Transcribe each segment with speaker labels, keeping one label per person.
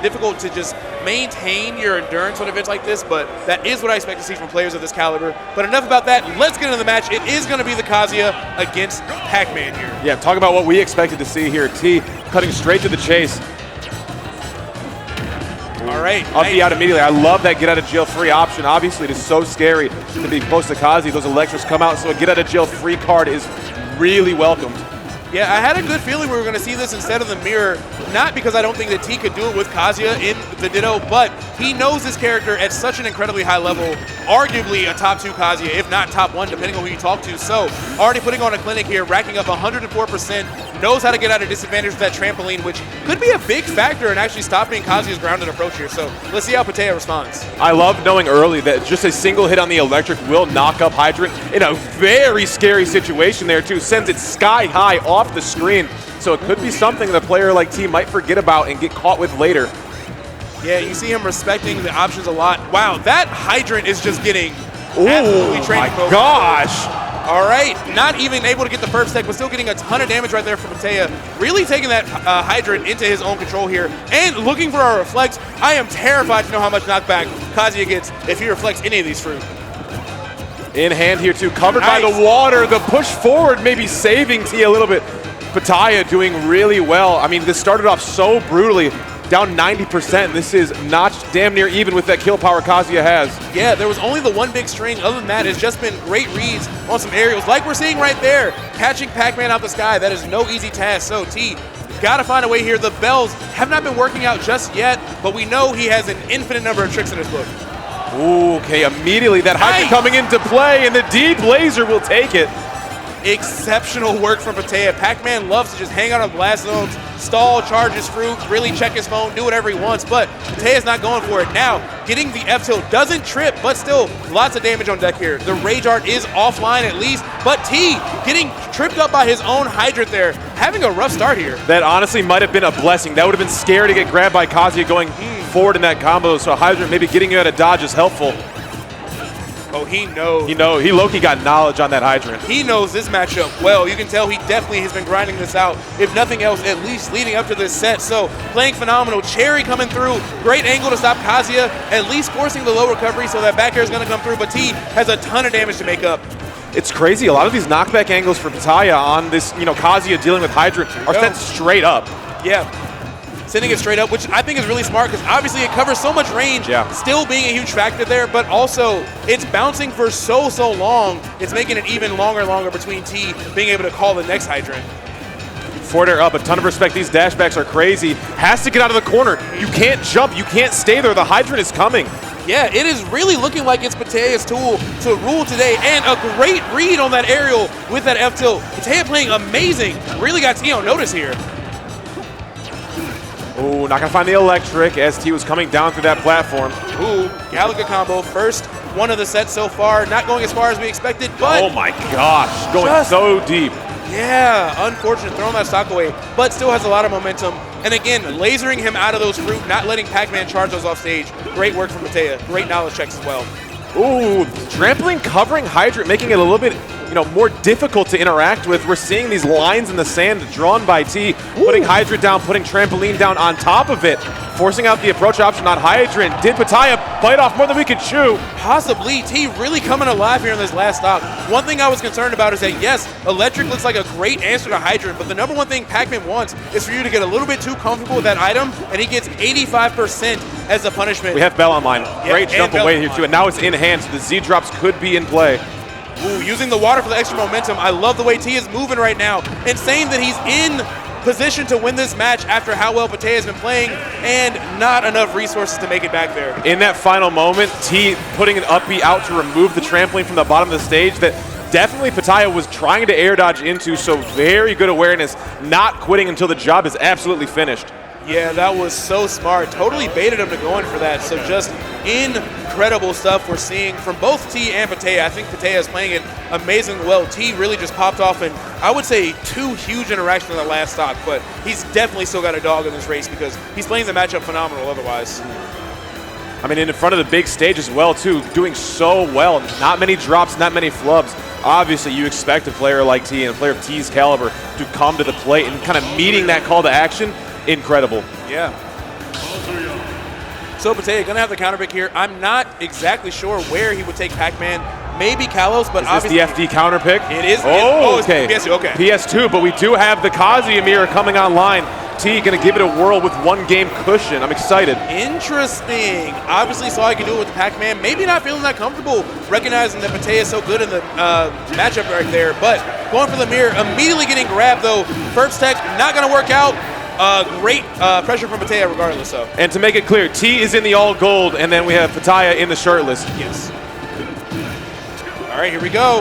Speaker 1: difficult to just maintain your endurance on events like this, but that is what I expect to see from players of this caliber. But enough about that. Let's get into the match. It is going to be the Kazuya against Pac-Man here.
Speaker 2: Yeah, talk about what we expected to see here. T cutting straight to the chase.
Speaker 1: All right.
Speaker 2: Up the out immediately. I love that get out of jail free option. Obviously, it is so scary to be close to Kazuya. Those electrics come out, so a get out of jail free card is really welcomed.
Speaker 1: Yeah, I had a good feeling we were going to see this instead of the mirror, not because I don't think that T could do it with Kazuya in the Ditto, but he knows this character at such an incredibly high level, arguably a top 2 Kazuya, if not top 1, depending on who you talk to. So, already putting on a clinic here, racking up 104%, knows how to get out of disadvantage with that trampoline, which could be a big factor in actually stopping Kazuya's grounded approach here. So, let's see how Petayaa responds.
Speaker 2: I love knowing early that just a single hit on the electric will knock up Hydrant in a very scary situation there, too. Sends it sky high off the screen, so it could be something that a player like T might forget about and get caught with later.
Speaker 1: Yeah, you see him respecting the options a lot. Wow, that Hydrant is just getting absolutely trained.
Speaker 2: Oh my gosh!
Speaker 1: All right, not even able to get the first tech, but still getting a ton of damage right there from Petayaa. Really taking that Hydrant into his own control here and looking for a reflex. I am terrified to know how much knockback Kazuya gets if he reflects any of these fruit.
Speaker 2: In hand here too, covered by the water. The push forward maybe saving T a little bit. Petayaa doing really well. I mean, this started off so brutally, down 90%. This is notched damn near even with that kill power Kazuya has.
Speaker 1: Yeah, there was only the one big string. Other than that, it's just been great reads on some aerials, like we're seeing right there. Catching Pac-Man out the sky, that is no easy task. So T, gotta find a way here. The bells have not been working out just yet, but we know he has an infinite number of tricks in his book.
Speaker 2: Ooh, okay, immediately that Hydrant coming into play, and the deep laser will take it.
Speaker 1: Exceptional work from Petayaa. Pac-Man loves to just hang out on blast zones, stall, charge his fruit, really check his phone, do whatever he wants, but Petaya's not going for it. Now, getting the F-tilt doesn't trip, but still lots of damage on deck here. The Rage Art is offline at least, but T getting tripped up by his own Hydrant there, having a rough start here.
Speaker 2: That honestly might have been a blessing. That would have been scary to get grabbed by Kazuya going forward in that combo, so Hydrant maybe getting you out of dodge is helpful.
Speaker 1: Oh, he knows.
Speaker 2: He low-key got knowledge on that Hydrant.
Speaker 1: He knows this matchup well. You can tell he definitely has been grinding this out, if nothing else, at least leading up to this set. So, playing phenomenal. Cherry coming through. Great angle to stop Kazuya, at least forcing the low recovery, so that back air is going to come through, but T has a ton of damage to make up.
Speaker 2: It's crazy. A lot of these knockback angles for Petayaa on this, Kazuya dealing with Hydrant are set straight up.
Speaker 1: Yeah. Sending it straight up, which I think is really smart because obviously it covers so much range, still being a huge factor there, but also it's bouncing for so long, it's making it even longer between T being able to call the next Hydrant.
Speaker 2: Forward air up, a ton of respect. These dashbacks are crazy. Has to get out of the corner. You can't jump, you can't stay there. The Hydrant is coming.
Speaker 1: Yeah, it is really looking like it's Petaya's tool to rule today, and a great read on that aerial with that F-tilt. Petayaa playing amazing. Really got T on notice here.
Speaker 2: Ooh, not gonna find the electric as T was coming down through that platform.
Speaker 1: Ooh, Galaga combo, first one of the sets so far. Not going as far as we expected, but...
Speaker 2: Oh my gosh, going so deep.
Speaker 1: Yeah, unfortunate, throwing that stock away, but still has a lot of momentum. And again, lasering him out of those fruit, not letting Pac-Man charge those off stage. Great work from Petayaa. Great knowledge checks as well.
Speaker 2: Ooh, trampoline covering Hydrant, making it a little bit more difficult to interact with. We're seeing these lines in the sand drawn by T, putting Hydrant down, putting trampoline down on top of it, forcing out the approach option on Hydrant. Did Petayaa bite off more than we could chew?
Speaker 1: Possibly. T really coming alive here in this last stock. One thing I was concerned about is that, yes, electric looks like a great answer to Hydrant, but the number one thing Pac-Man wants is for you to get a little bit too comfortable with that item, and he gets 85% as a punishment.
Speaker 2: We have Bell online. Great jump away here, too, and now it's in hand, so the Z-drops could be in play.
Speaker 1: Ooh, using the water for the extra momentum. I love the way T is moving right now and saying that he's in position to win this match after how well Petayaa has been playing and not enough resources to make it back there.
Speaker 2: In that final moment, T putting an up B out to remove the trampoline from the bottom of the stage that definitely Petayaa was trying to air dodge into, so very good awareness, not quitting until the job is absolutely finished.
Speaker 1: Yeah, that was so smart. Totally baited him to go in for that. So just incredible stuff we're seeing from both T and Petayaa. I think Petayaa is playing it amazingly well. T really just popped off in, I would say, 2 huge interactions in the last stock, but he's definitely still got a dog in this race because he's playing the matchup phenomenal otherwise.
Speaker 2: I mean, in front of the big stage as well, too, doing so well. Not many drops, not many flubs. Obviously, you expect a player like T and a player of T's caliber to come to the plate and kind of meeting that call to action. Incredible.
Speaker 1: Yeah. So Petayaa gonna have the counter pick here. I'm not exactly sure where he would take Pac-Man. Maybe Kalos, but
Speaker 2: Is this the FD counter pick?
Speaker 1: It is.
Speaker 2: Oh, okay.
Speaker 1: It's PS2, okay.
Speaker 2: PS2, but we do have the Kazuya mirror coming online. T gonna give it a whirl with 1 game cushion. I'm excited.
Speaker 1: Interesting. Obviously saw he could do it with the Pac-Man. Maybe not feeling that comfortable, recognizing that Petayaa is so good in the matchup right there. But going for the mirror, immediately getting grabbed though. First tech not gonna work out. Great pressure from Petayaa regardless though.
Speaker 2: And to make it clear, T is in the all gold, and then we have Petayaa in the shirtless.
Speaker 1: Yes. All right, here we go.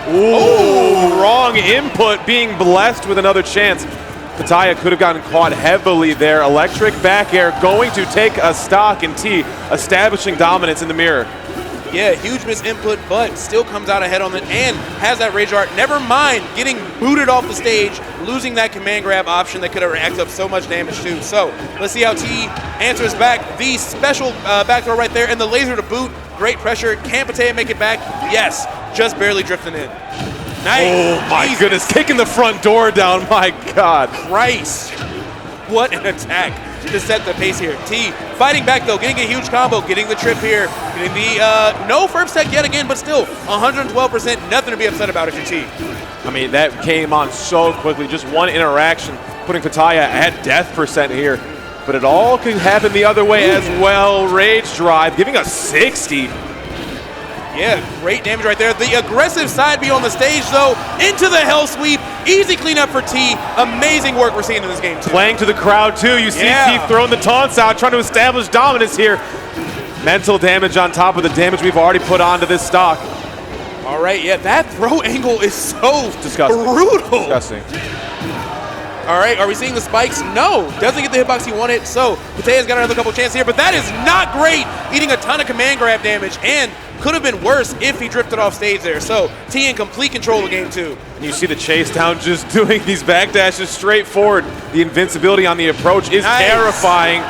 Speaker 2: Ooh, wrong input, being blessed with another chance. Petayaa could have gotten caught heavily there. Electric back air going to take a stock, and T establishing dominance in the mirror.
Speaker 1: Yeah, huge misinput, but still comes out ahead on it and has that Rage Art. Never mind getting booted off the stage, losing that command grab option that could have racked up so much damage too. So let's see how T answers back. The special back throw right there and the laser to boot. Great pressure. Can Petayaa make it back? Yes, just barely drifting in. Nice.
Speaker 2: Oh my goodness, kicking the front door down, my God.
Speaker 1: Christ. What an attack to set the pace here. T fighting back though, getting a huge combo, getting the trip here, getting the no first tech yet again, but still 112%, nothing to be upset about if you're T.
Speaker 2: I mean, that came on so quickly, just one interaction, putting Petayaa at death percent here. But it all can happen the other way as well. Rage drive, giving us 60.
Speaker 1: Yeah, great damage right there. The aggressive side B on the stage, though, into the hell sweep. Easy cleanup for T. Amazing work we're seeing in this game, too.
Speaker 2: Playing to the crowd, too. You see T throwing the taunts out, trying to establish dominance here. Mental damage on top of the damage we've already put onto this stock.
Speaker 1: All right, yeah, that throw angle is so
Speaker 2: disgusting.
Speaker 1: Brutal.
Speaker 2: Disgusting.
Speaker 1: All right, are we seeing the spikes? No, doesn't get the hitbox he wanted, so Petayaa's got another couple chances here, but that is not great, eating a ton of command grab damage, and could have been worse if he drifted off stage there. So T in complete control of game 2.
Speaker 2: And you see the chase down just doing these backdashes straight forward. The invincibility on the approach is terrifying.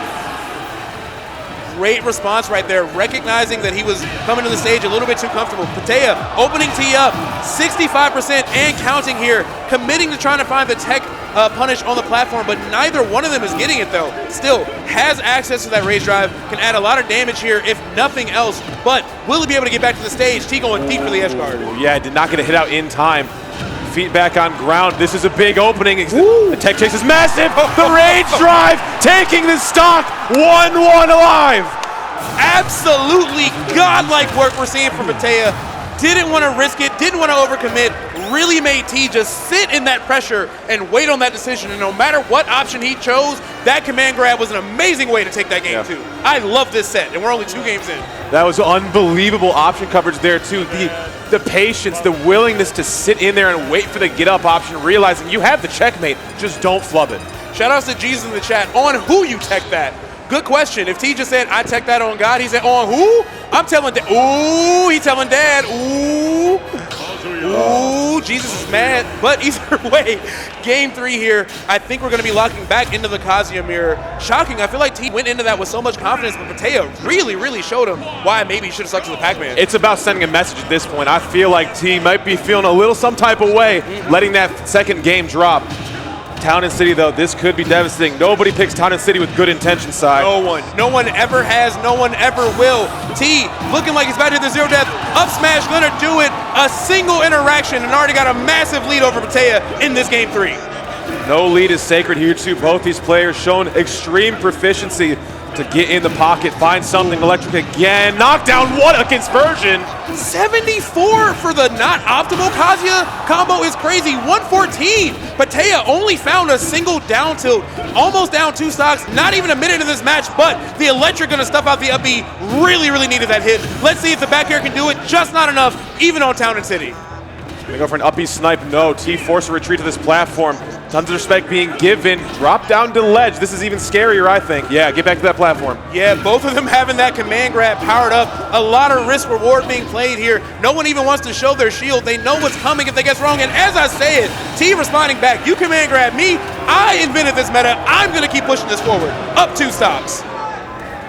Speaker 1: Great response right there, recognizing that he was coming to the stage a little bit too comfortable. Petayaa opening T up, 65% and counting here, committing to trying to find the tech punish on the platform, but neither one of them is getting it though. Still has access to that rage drive, can add a lot of damage here if nothing else, but will he be able to get back to the stage? T going deep for the edge guard.
Speaker 2: Yeah, did not get a hit out in time. Feet back on ground. This is a big opening. The tech chase is massive. The rage drive taking the stock. 1-1 alive.
Speaker 1: Absolutely godlike work we're seeing from Petayaa. Didn't want to risk it, didn't want to overcommit, really made T just sit in that pressure and wait on that decision. And no matter what option he chose, that command grab was an amazing way to take that game too. I love this set, and we're only 2 games in.
Speaker 2: That was unbelievable option coverage there too. The patience, the willingness to sit in there and wait for the get up option, realizing you have the checkmate, just don't flub it.
Speaker 1: Shout outs to Jesus in the chat on who you tech that. Good question. If T just said, I tech that on God, he said, on who? I'm telling Dad. Ooh, he telling Dad. Ooh. Ooh, Jesus is mad. But either way, game 3 here. I think we're going to be locking back into the Kazuya mirror. Shocking. I feel like T went into that with so much confidence, but Petayaa really showed him why maybe he should have stuck to the Pac-Man.
Speaker 2: It's about sending a message at this point. I feel like T might be feeling a little some type of way, letting that second game drop. Town and City, though, this could be devastating. Nobody picks Town and City with good intentions side.
Speaker 1: No one ever has, no one ever will. T looking like he's about to hit the 0 death. Up smash, gonna do it. A single interaction and already got a massive lead over Petayaa in this game 3.
Speaker 2: No lead is sacred here too. Both these players shown extreme proficiency to get in the pocket, find something electric again. Knockdown, what a conversion.
Speaker 1: 74 for the not optimal Kazuya combo is crazy. 114. Petayaa only found a single down tilt, almost down 2 stocks, not even a minute in this match, but the electric gonna stuff out the up B. Really needed that hit. Let's see if the back air can do it. Just not enough, even on Town and City.
Speaker 2: Gonna go for an up B snipe. No, T forced a retreat to this platform. Tons of respect being given. Drop down to ledge. This is even scarier, I think. Yeah, get back to that platform.
Speaker 1: Yeah, both of them having that command grab powered up. A lot of risk reward being played here. No one even wants to show their shield. They know what's coming if they get wrong. And as I say it, T responding back. You command grab me. I invented this meta. I'm gonna keep pushing this forward. Up 2 stocks.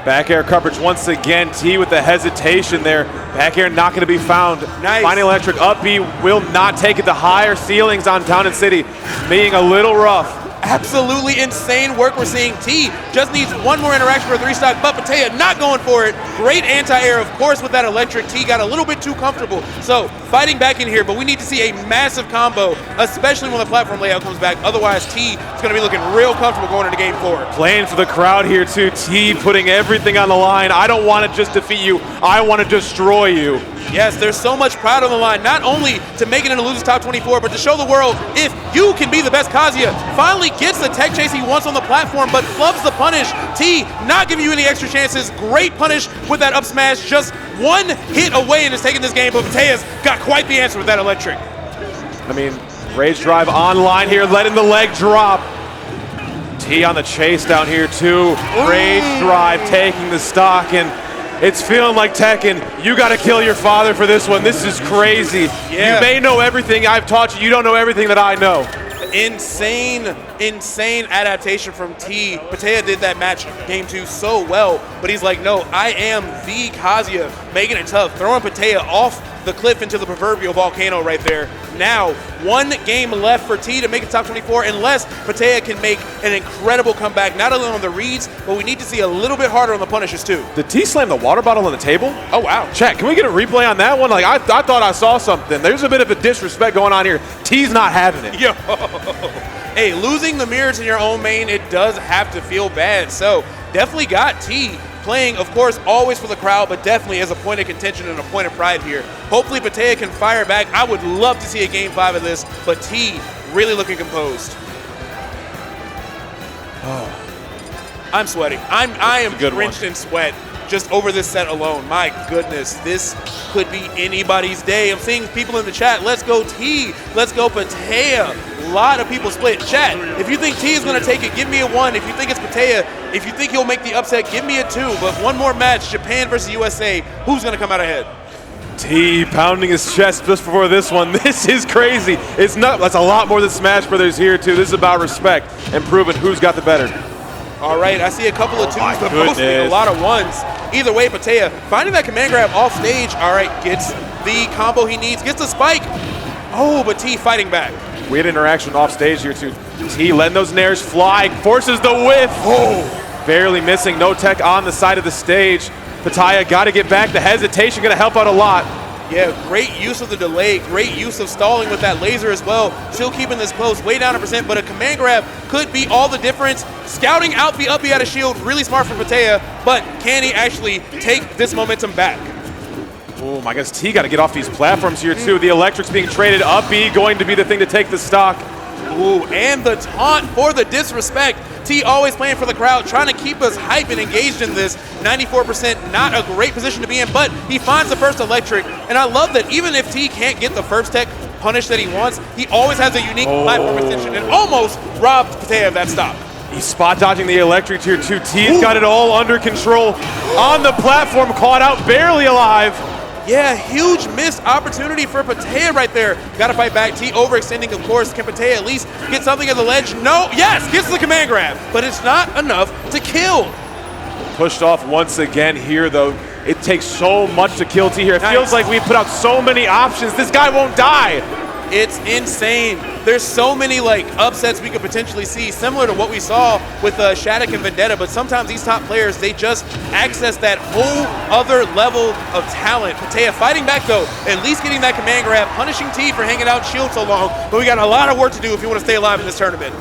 Speaker 2: Back air coverage once again. T with the hesitation there. Back air not going to be found.
Speaker 1: Nice.
Speaker 2: Finding electric up B will not take it to higher ceilings on Town and City. Being a little rough.
Speaker 1: Absolutely insane work we're seeing. T just needs one more interaction for a 3-stock, but Petayaa not going for it. Great anti-air, of course, with that electric. T got a little bit too comfortable. So fighting back in here, but we need to see a massive combo, especially when the platform layout comes back. Otherwise, T is going to be looking real comfortable going into game 4.
Speaker 2: Playing for the crowd here too. T putting everything on the line. I don't want to just defeat you. I want to destroy you.
Speaker 1: Yes, there's so much pride on the line, not only to make it into losers top 24, but to show the world if you can be the best. Kazuya finally gets the tech chase he wants on the platform, but flubs the punish. T not giving you any extra chances. Great punish with that up smash. Just one hit away and is taking this game, but Petayaa's got quite the answer with that electric.
Speaker 2: I mean, Rage Drive online here, letting the leg drop. T on the chase down here too. Rage Drive taking the stock, and it's feeling like Tekken. You got to kill your father for this one. This is crazy.
Speaker 1: Yeah.
Speaker 2: You may know everything I've taught you. You don't know everything that I know.
Speaker 1: Insane adaptation from T. Petayaa did that match game 2 so well, but he's like, no, I am the Kazuya, making it tough, throwing Petayaa off the cliff into the proverbial volcano right there. Now, one game left for T to make it top 24, unless Petayaa can make an incredible comeback, not only on the reads, but we need to see a little bit harder on the punishes too.
Speaker 2: Did T slam the water bottle on the table?
Speaker 1: Oh, wow.
Speaker 2: Chat, can we get a replay on that one? Like, I thought I saw something. There's a bit of a disrespect going on here. T's not having it.
Speaker 1: Yo. Hey, losing the mirror to your own main, it does have to feel bad. So definitely got T playing, of course, always for the crowd, but definitely as a point of contention and a point of pride here. Hopefully Petayaa can fire back. I would love to see a game 5 of this, but T really looking composed. Oh. I'm sweating. I am drenched in sweat just over this set alone. My goodness, this could be anybody's day. I'm seeing people in the chat. Let's go T. Let's go Petayaa. A lot of people split. Chat, if you think T is going to take it, give me a 1. If you think it's Petayaa, if you think he'll make the upset, give me a 2. But one more match, Japan versus USA. Who's going to come out ahead?
Speaker 2: T pounding his chest just before this one. This is crazy. It's not. That's a lot more than Smash Brothers here too. This is about respect and proving who's got the better.
Speaker 1: All right, I see a couple of 2s, but mostly a lot of 1s. Either way, Petayaa finding that command grab off stage. All right, gets the combo he needs, gets the spike. Oh, but T fighting back.
Speaker 2: Weird interaction off stage here too. T letting those nairs fly, forces the whiff. Oh, barely missing. No tech on the side of the stage. Petayaa got to get back. The hesitation going to help out a lot.
Speaker 1: Yeah, great use of the delay, great use of stalling with that laser as well. Still keeping this close, way down a percent, but a command grab could be all the difference. Scouting out the up B out of shield, really smart from Petayaa, but can he actually take this momentum back?
Speaker 2: Oh, I guess T got to get off these platforms here too. The electric's being traded. Up B going to be the thing to take the stock.
Speaker 1: Ooh, and the taunt for the disrespect. T always playing for the crowd, trying to keep us hype and engaged in this. 94%, not a great position to be in, but he finds the first electric. And I love that even if T can't get the first tech punish that he wants, he always has a unique platform extension and almost robbed Petayaa of that stock.
Speaker 2: He's spot dodging the electric here too. T's got it all under control. On the platform, caught out, barely alive.
Speaker 1: Yeah, huge missed opportunity for Petayaa right there. Got to fight back. T overextending, of course. Can Petayaa at least get something at the ledge? No. Yes, gets the command grab, but it's not enough to kill.
Speaker 2: Pushed off once again here, though. It takes so much to kill T here. It feels like we put out so many options. This guy won't die.
Speaker 1: It's insane. There's so many like upsets we could potentially see, similar to what we saw with Shattuck and Vendetta, but sometimes these top players, they just access that whole other level of talent. Petayaa fighting back though, at least getting that command grab, punishing T for hanging out shield so long, but we got a lot of work to do if you want to stay alive in this tournament.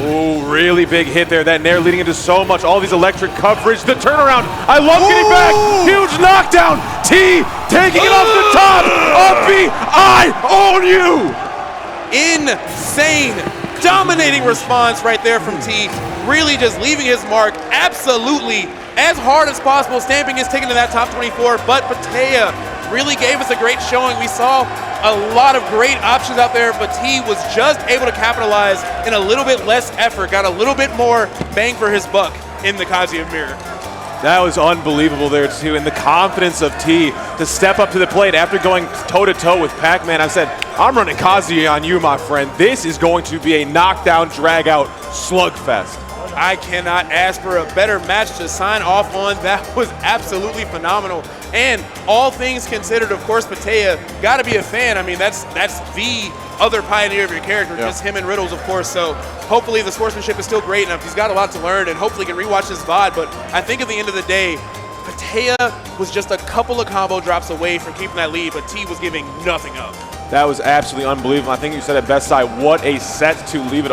Speaker 2: Ooh, really big hit there. That nair leading into so much. All these electric coverage. The turnaround. I love getting back. Huge knockdown. T taking it off the top. Up B, I own you.
Speaker 1: Insane. Dominating response right there from T. Really just leaving his mark absolutely as hard as possible. Stamping his ticket to that top 24. But Petayaa really gave us a great showing. We saw a lot of great options out there, but T was just able to capitalize in a little bit less effort, got a little bit more bang for his buck in the Kazuya mirror.
Speaker 2: That was unbelievable there too, and the confidence of T to step up to the plate after going toe-to-toe with Pac-Man. I said, I'm running Kazuya on you, my friend. This is going to be a knockdown, drag-out slugfest.
Speaker 1: I cannot ask for a better match to sign off on. That was absolutely phenomenal. And all things considered, of course, Petayaa got to be a fan. I mean, that's the other pioneer of your character, just him and Riddles, of course. So hopefully the sportsmanship is still great enough. He's got a lot to learn, and hopefully can rewatch this VOD. But I think at the end of the day, Petayaa was just a couple of combo drops away from keeping that lead, but T was giving nothing up.
Speaker 2: That was absolutely unbelievable. I think you said it best, Si. What a set to leave it all.